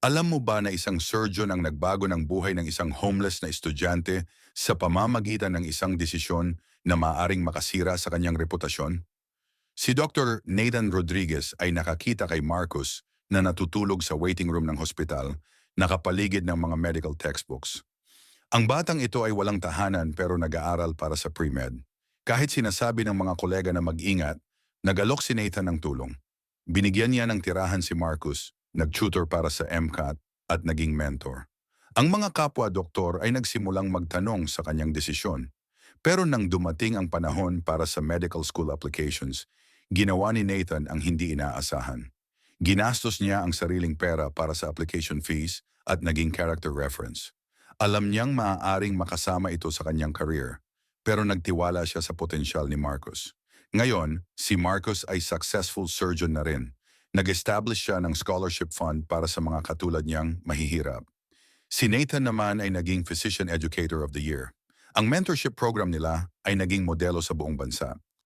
Alam mo ba na isang surgeon ang nagbago ng buhay ng isang homeless na estudyante sa pamamagitan ng isang desisyon na maaring makasira sa kanyang reputasyon? Si Dr. Nathan Rodriguez ay nakakita kay Marcus na natutulog sa waiting room ng hospital, nakapaligid ng mga medical textbooks. Ang batang ito ay walang tahanan pero nag-aaral para sa pre-med. Kahit sinasabi ng mga kolega na mag-ingat, nag-alok si Nathan ng tulong. Binigyan niya ng tirahan si Marcus, nag-tutor para sa MCAT at naging mentor. Ang mga kapwa-doktor ay nagsimulang magtanong sa kanyang desisyon. Pero nang dumating ang panahon para sa medical school applications, ginawa ni Nathan ang hindi inaasahan. Ginastos niya ang sariling pera para sa application fees at naging character reference. Alam niyang maaaring makasama ito sa kanyang career, pero nagtiwala siya sa potensyal ni Marcus. Ngayon, si Marcus ay successful surgeon na rin. Nag-establish siya ng scholarship fund para sa mga katulad niyang mahihirap. Si Nathan naman ay naging Physician Educator of the Year. Ang mentorship program nila ay naging modelo sa buong bansa.